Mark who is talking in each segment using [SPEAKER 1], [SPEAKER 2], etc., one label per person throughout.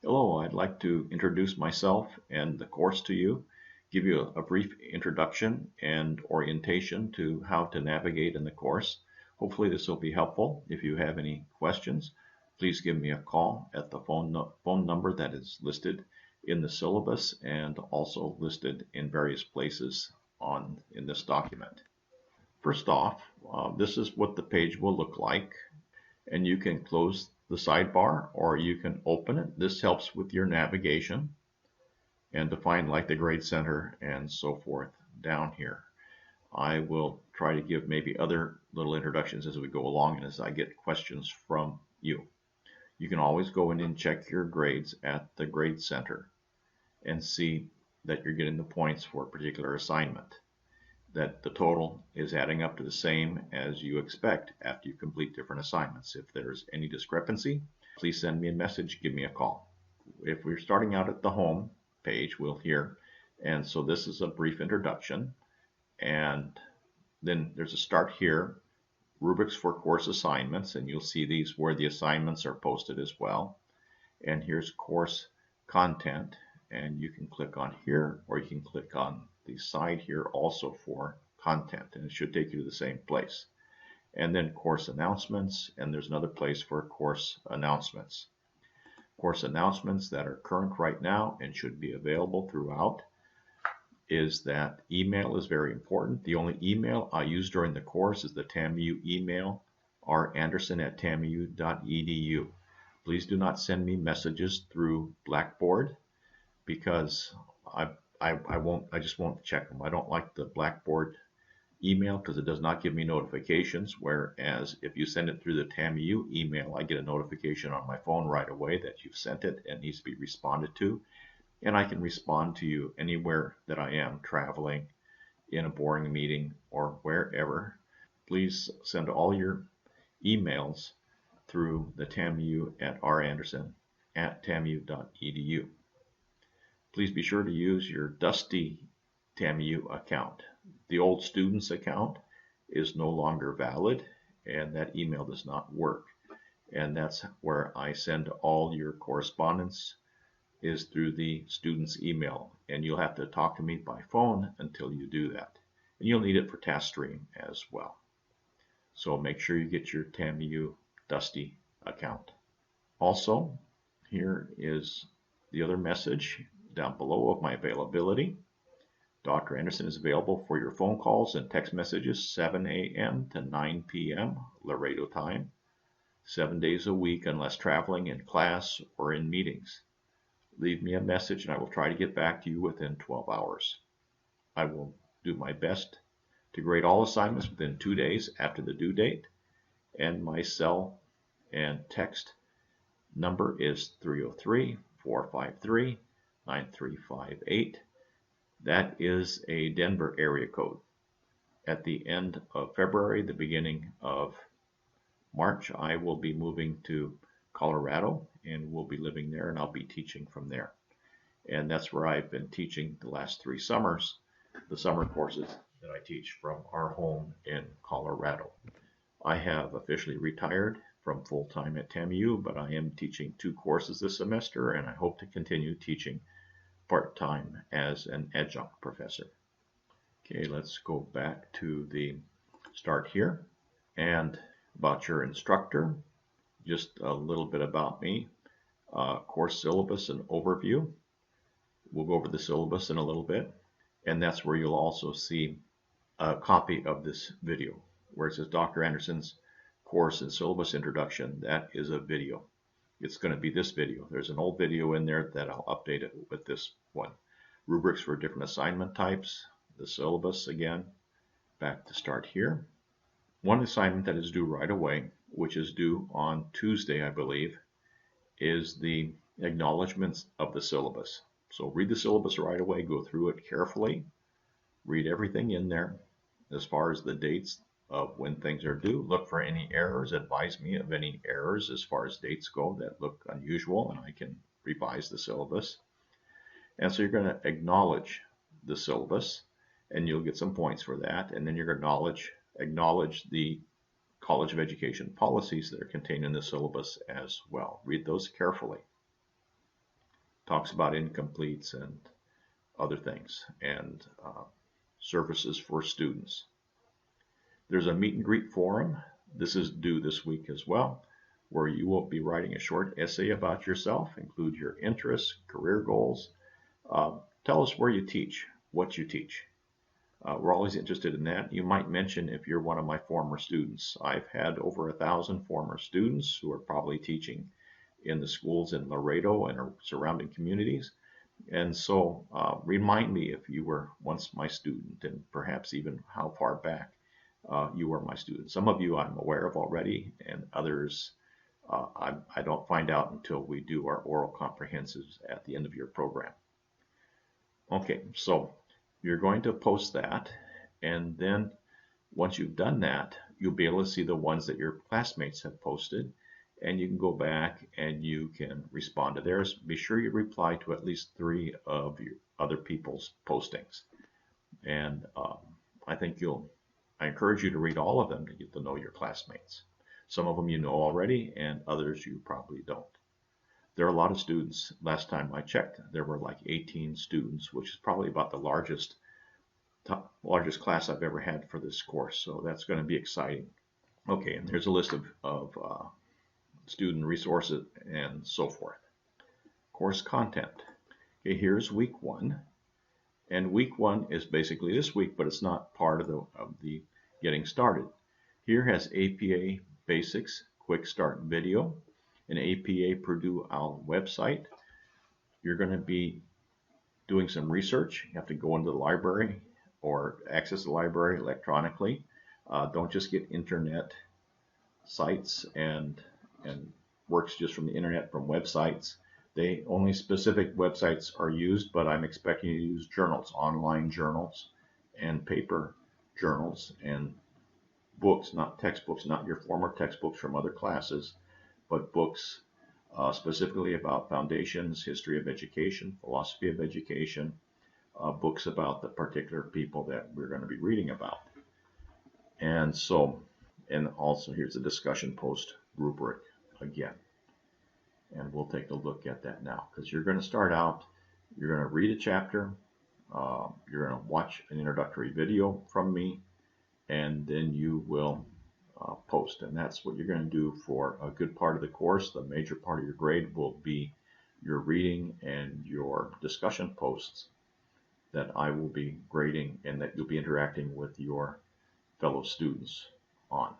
[SPEAKER 1] Hello, I'd like to introduce myself and the course to you, give you a brief introduction and orientation to how to navigate in the course. Hopefully this will be helpful. If you have any questions, please give me a call at the phone number that is listed in the syllabus and also listed in various places in this document. First off, this is what the page will look like, and you can close the sidebar or you can open it. This helps with your navigation and to find like the grade center and so forth down here. I will try to give maybe other little introductions as we go along and as I get questions from you. You can always go in and check your grades at the grade center and see that you're getting the points for a particular assignment, that the total is adding up to the same as you expect after you complete different assignments. If there's any discrepancy, please send me a message, give me a call. If we're starting out at the home page, we'll hear, and so this is a brief introduction, and then there's a start here, rubrics for course assignments, and you'll see these where the assignments are posted as well. And here's course content, and you can click on here or you can click on the side here also for content, and it should take you to the same place. And then course announcements, and there's another place for course announcements. Course announcements that are current right now and should be available throughout is that email is very important. The only email I use during the course is the TAMU email, randerson@tamu.edu. Please do not send me messages through Blackboard because I just won't check them. I don't like the Blackboard email because it does not give me notifications, whereas if you send it through the TAMU email, I get a notification on my phone right away that you've sent it and needs to be responded to, and I can respond to you anywhere that I am traveling, in a boring meeting, or wherever. Please send all your emails through the TAMU at randerson@tamu.edu. Please be sure to use your Dusty TAMU account. The old students account is no longer valid, and that email does not work. And that's where I send all your correspondence, is through the student's email. And you'll have to talk to me by phone until you do that. And you'll need it for TaskStream as well. So make sure you get your TAMU Dusty account. Also, here is the other message down below of my availability. Dr. Anderson is available for your phone calls and text messages 7 a.m. to 9 p.m. Laredo time, 7 days a week unless traveling in class or in meetings. Leave me a message and I will try to get back to you within 12 hours. I will do my best to grade all assignments within 2 days after the due date, and my cell and text number is 303-453-9358. That is a Denver area code. At the end of February, the beginning of March, I will be moving to Colorado and will be living there, and I'll be teaching from there. And that's where I've been teaching the last 3 summers, the summer courses that I teach from our home in Colorado. I have officially retired from full-time at TAMU, but I am teaching 2 courses this semester, and I hope to continue teaching part-time as an adjunct professor. Okay, let's go back to the start here. And about your instructor, just a little bit about me. Course syllabus and overview. We'll go over the syllabus in a little bit. And that's where you'll also see a copy of this video, where it says Dr. Anderson's course and syllabus introduction. That is a video. It's going to be this video. There's an old video in there that I'll update it with this one. Rubrics for different assignment types, the syllabus again, back to start here. One assignment that is due right away, which is due on Tuesday, I believe, is the acknowledgments of the syllabus. So read the syllabus right away, go through it carefully, read everything in there as far as the dates of when things are due. Look for any errors, advise me of any errors as far as dates go that look unusual, and I can revise the syllabus. And so you're going to acknowledge the syllabus, and you'll get some points for that. And then you're going to acknowledge the College of Education policies that are contained in the syllabus as well. Read those carefully. talks about incompletes and other things, and services for students. There's a meet and greet forum. This is due this week as well, where you will be writing a short essay about yourself, include your interests, career goals. Tell us where you teach, what you teach. We're always interested in that. You might mention if you're one of my former students. I've had over 1,000 former students who are probably teaching in the schools in Laredo and surrounding communities. And so remind me if you were once my student, and perhaps even how far back you were my student. Some of you I'm aware of already, and others I don't find out until we do our oral comprehensives at the end of your program. Okay, so you're going to post that, and then once you've done that, you'll be able to see the ones that your classmates have posted, and you can go back and you can respond to theirs. Be sure you reply to at least 3 of your other people's postings, and I encourage you to read all of them to get to know your classmates. Some of them you know already, and others you probably don't. There are a lot of students. Last time I checked, there were like 18 students, which is probably about the largest class I've ever had for this course. So that's going to be exciting. Okay, and here's a list of student resources and so forth. Course content. Okay, here's week 1. And week 1 is basically this week, but it's not part of the getting started. Here has APA Basics Quick Start video, an APA Purdue OWL website. You're going to be doing some research. You have to go into the library or access the library electronically. Don't just get internet sites and works just from the internet from websites. Only specific websites are used, but I'm expecting you to use journals, online journals and paper journals and books, not textbooks, not your former textbooks from other classes, but books specifically about foundations, history of education, philosophy of education, books about the particular people that we're going to be reading about. And also here's a discussion post rubric again. And we'll take a look at that now, because you're going to start out, you're going to read a chapter, you're going to watch an introductory video from me, and then you will post. And that's what you're going to do for a good part of the course. The major part of your grade will be your reading and your discussion posts that I will be grading and that you'll be interacting with your fellow students on.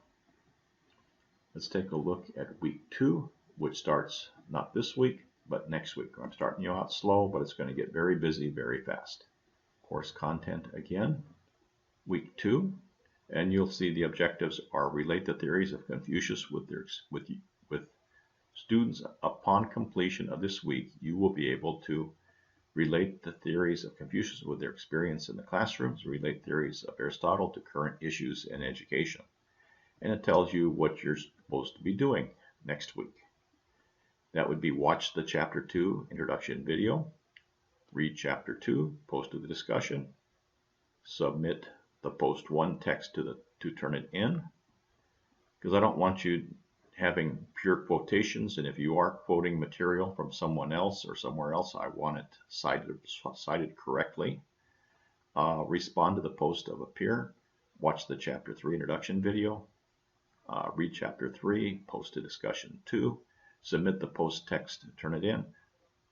[SPEAKER 1] Let's take a look at week 2, which starts not this week, but next week. I'm starting you out slow, but it's going to get very busy very fast. Course content again, week 2, and you'll see the objectives are relate the theories of Confucius with students. Upon completion of this week, you will be able to relate the theories of Confucius with their experience in the classrooms, relate theories of Aristotle to current issues in education. And it tells you what you're supposed to be doing next week. That would be watch the chapter 2 introduction video, read chapter 2, post to the discussion, submit the post 1 text to Turnitin, because I don't want you having pure quotations, and if you are quoting material from someone else or somewhere else, I want it cited correctly. Respond to the post of a peer, watch the chapter 3 introduction video, read chapter 3, post to discussion 2, submit the post text, Turnitin,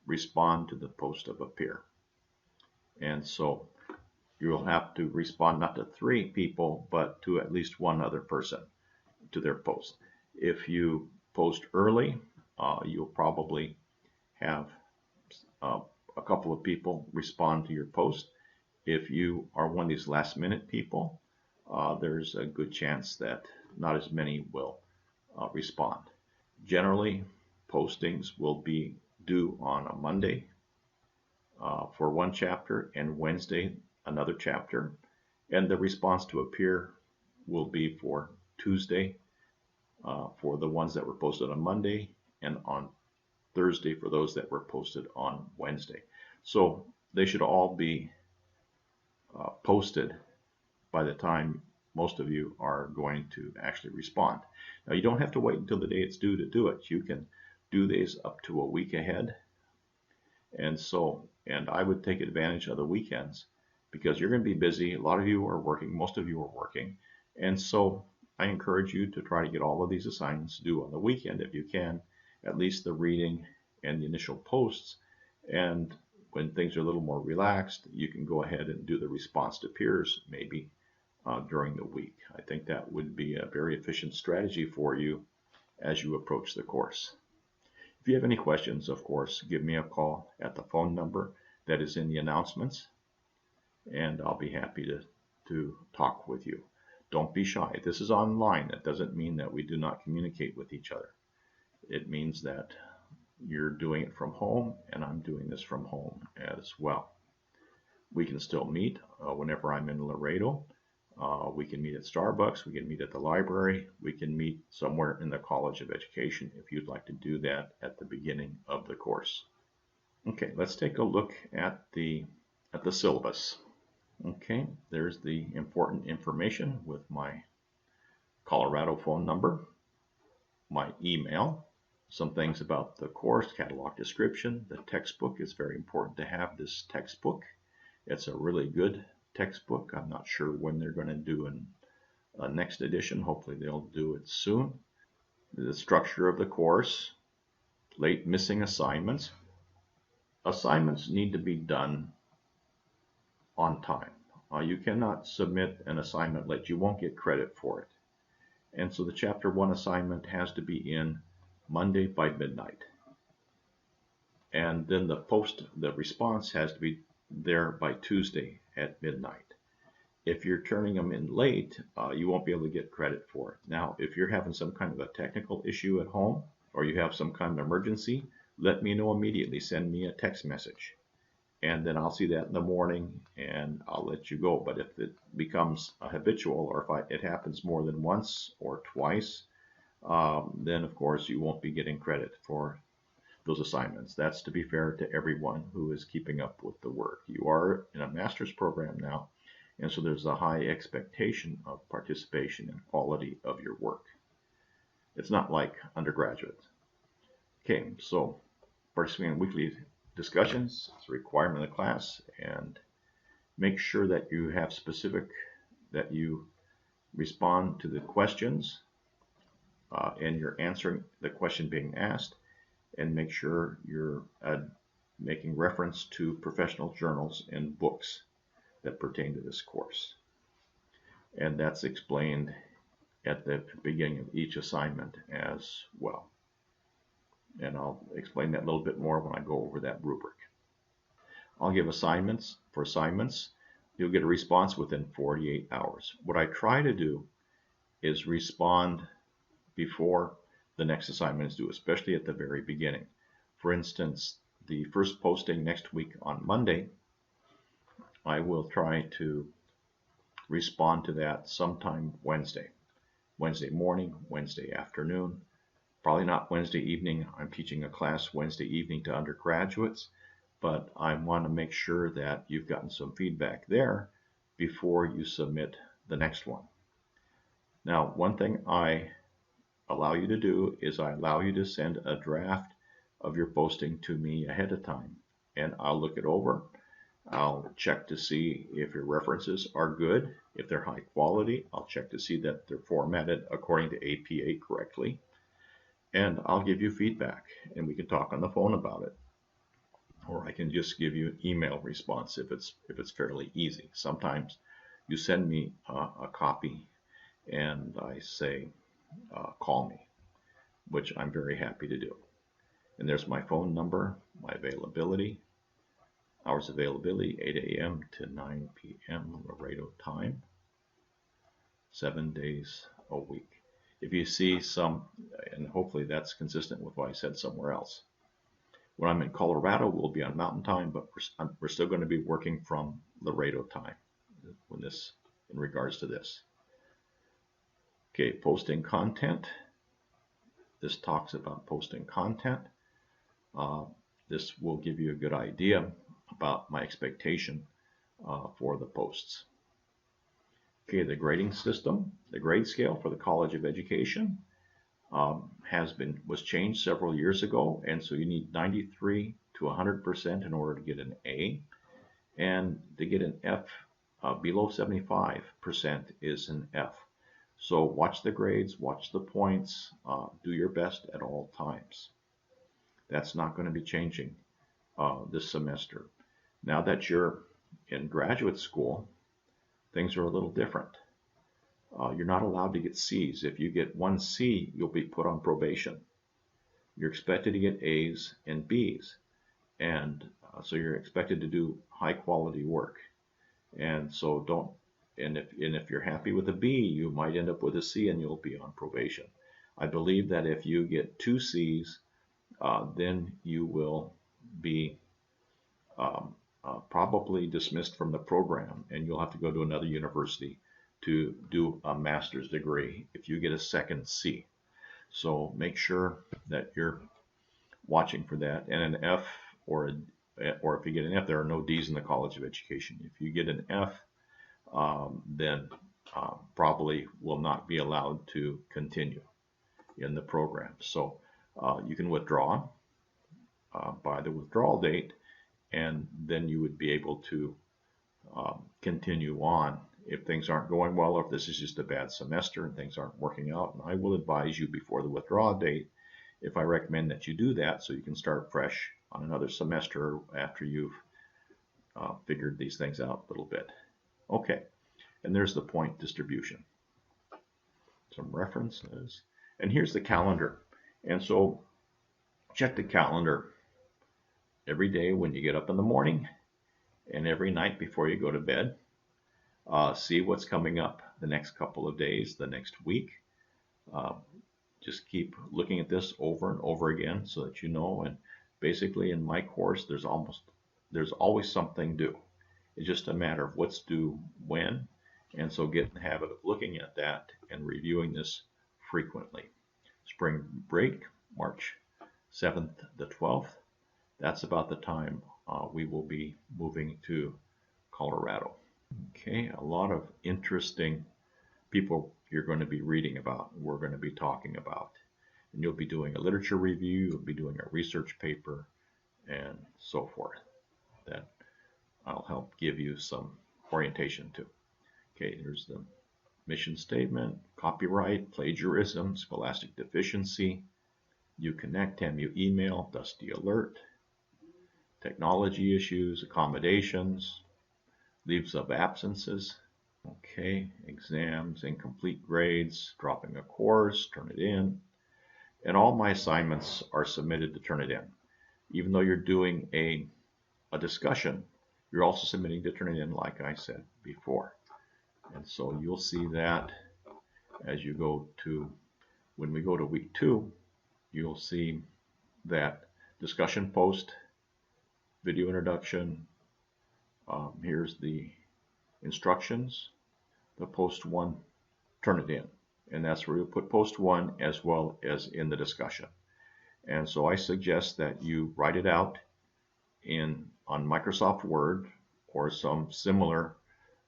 [SPEAKER 1] respond to the post of a peer. And so you'll have to respond not to 3 people, but to at least 1 other person to their post. If you post early, you'll probably have a couple of people respond to your post. If you are one of these last minute people, there's a good chance that not as many will respond. Generally, postings will be due on a Monday for 1 chapter and Wednesday another chapter, and the response to a peer will be for Tuesday for the ones that were posted on Monday, and on Thursday for those that were posted on Wednesday. So they should all be posted by the time most of you are going to actually respond. Now, you don't have to wait until the day it's due to do it. You can do these up to a week ahead, And I would take advantage of the weekends because you're going to be busy. A lot of you are working, most of you are working. And so I encourage you to try to get all of these assignments due on the weekend if you can, at least the reading and the initial posts. And when things are a little more relaxed, you can go ahead and do the response to peers maybe during the week. I think that would be a very efficient strategy for you as you approach the course. If you have any questions, of course, give me a call at the phone number that is in the announcements, and I'll be happy to talk with you. Don't be shy. This is online. That doesn't mean that we do not communicate with each other. It means that you're doing it from home, and I'm doing this from home as well. We can still meet whenever I'm in Laredo. We can meet at Starbucks, we can meet at the library, we can meet somewhere in the College of Education if you'd like to do that at the beginning of the course. Okay, let's take a look at the syllabus. Okay, there's the important information with my Colorado phone number, my email, some things about the course, catalog description, the textbook. It's very important to have this textbook. It's a really good textbook. I'm not sure when they're going to do a next edition. Hopefully they'll do it soon. The structure of the course, late missing assignments. Assignments need to be done on time. You cannot submit an assignment late. You won't get credit for it. And so the Chapter 1 assignment has to be in Monday by midnight. And then the response has to be there by Tuesday at midnight. If you're turning them in late, you won't be able to get credit for it. Now, if you're having some kind of a technical issue at home, or you have some kind of emergency, let me know immediately. Send me a text message. And then I'll see that in the morning, and I'll let you go. But if it becomes a habitual, or if it happens more than once or twice, then of course you won't be getting credit for those assignments. That's to be fair to everyone who is keeping up with the work. You are in a master's program now, and so there's a high expectation of participation and quality of your work. It's not like undergraduate. Okay, so participating in weekly discussions is a requirement of the class, and make sure that you have that you respond to the questions and you're answering the question being asked, and make sure you're making reference to professional journals and books that pertain to this course. And that's explained at the beginning of each assignment as well. And I'll explain that a little bit more when I go over that rubric. I'll give assignments. For assignments, you'll get a response within 48 hours. What I try to do is respond before the next assignment is due, especially at the very beginning. For instance, the first posting next week on Monday, I will try to respond to that sometime Wednesday morning, Wednesday afternoon, probably not Wednesday evening. I'm teaching a class Wednesday evening to undergraduates, but I want to make sure that you've gotten some feedback there before you submit the next one. Now, one thing I allow you to do is I allow you to send a draft of your posting to me ahead of time, and I'll look it over. I'll check to see if your references are good. If they're high quality, I'll check to see that they're formatted according to APA correctly, and I'll give you feedback, and we can talk on the phone about it, or I can just give you an email response if it's fairly easy. Sometimes you send me a copy and I say call me, which I'm very happy to do. And there's my phone number, my availability, hours availability, 8 a.m. to 9 p.m. Laredo time, 7 days a week. If you see some, and hopefully that's consistent with what I said somewhere else. When I'm in Colorado, we'll be on Mountain Time, but we're still going to be working from Laredo time in regards to this. Okay, posting content. This talks about posting content. This will give you a good idea about my expectation for the posts. Okay, the grading system, the grade scale for the College of Education. was changed several years ago, and so you need 93 to 100% in order to get an A, and to get an F below 75% is an F. So watch the grades, watch the points, do your best at all times. That's not going to be changing this semester. Now that you're in graduate school, things are a little different. You're not allowed to get C's. If you get one C, you'll be put on probation. You're expected to get A's and B's, and so you're expected to do high quality work. And so don't. And if you're happy with a B, you might end up with a C, and you'll be on probation. I believe that if you get 2 C's, then you will be probably dismissed from the program, and you'll have to go to another university to do a master's degree if you get a second C. So make sure that you're watching for that. And an F or if you get an F, there are no D's in the College of Education. If you get an F, then probably will not be allowed to continue in the program. So you can withdraw by the withdrawal date, and then you would be able to continue on if things aren't going well, or if this is just a bad semester and things aren't working out. And I will advise you before the withdrawal date if I recommend that you do that, so you can start fresh on another semester after you've figured these things out a little bit. Okay, and there's the point distribution. Some references. And here's the calendar. And so check the calendar every day when you get up in the morning and every night before you go to bed. See what's coming up the next couple of days, the next week. Just keep looking at this over and over again so that you know. And basically in my course, there's always something due. It's just a matter of what's due when. And so get in the habit of looking at that and reviewing this frequently. Spring break, March 7th to 12th. That's about the time we will be moving to Colorado. Okay, a lot of interesting people you're going to be reading about, we're going to be talking about. And you'll be doing a literature review, you'll be doing a research paper, and so forth. That I'll help give you some orientation to. Okay, here's the mission statement, copyright, plagiarism, scholastic deficiency, Uconnect, TAMU email, Dusty alert, technology issues, accommodations, leaves of absences, okay, exams, incomplete grades, dropping a course, turn it in, and all my assignments are submitted to turn it in. Even though you're doing a discussion, you're also submitting to turn it in, like I said before. And so you'll see that as you go to, when we go to week 2, you'll see that discussion post, video introduction, here's the instructions, the post 1, turn it in. And that's where you'll put post 1 as well as in the discussion. And so I suggest that you write it out on Microsoft Word or some similar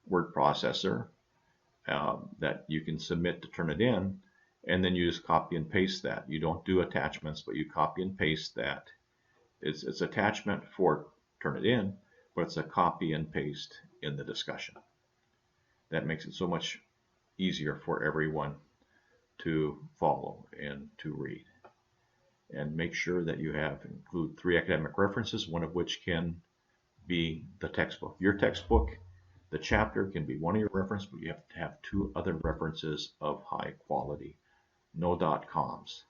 [SPEAKER 1] word processor that you can submit to turn it in, and then you just copy and paste that. You don't do attachments, but you copy and paste that. It's attachment for turn it in, but it's a copy and paste in the discussion. That makes it so much easier for everyone to follow and to read. And make sure that you include 3 academic references, one of which can be the textbook. Your textbook, the chapter can be one of your references, but you have to have 2 other references of high quality, no .coms.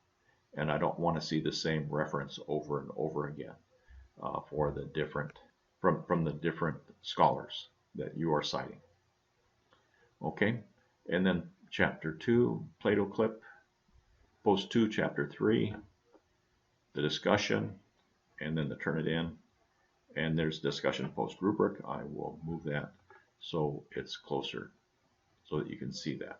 [SPEAKER 1] And I don't want to see the same reference over and over again for the different from the different scholars that you are citing. Okay, and then chapter 2, Plato clip, post 2, chapter 3, the discussion, and then the turn it in. And there's discussion post rubric. I will move that so it's closer so that you can see that.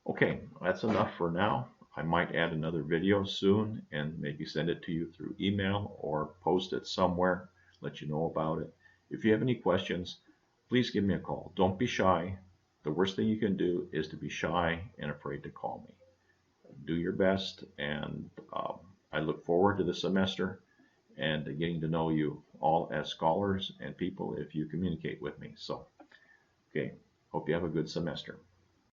[SPEAKER 1] Okay, that's enough for now. I might add another video soon and maybe send it to you through email or post it somewhere, let you know about it. If you have any questions, please give me a call. Don't be shy. The worst thing you can do is to be shy and afraid to call me. do your best, and I look forward to the semester and getting to know you all as scholars and people if you communicate with me. So, okay, hope you have a good semester.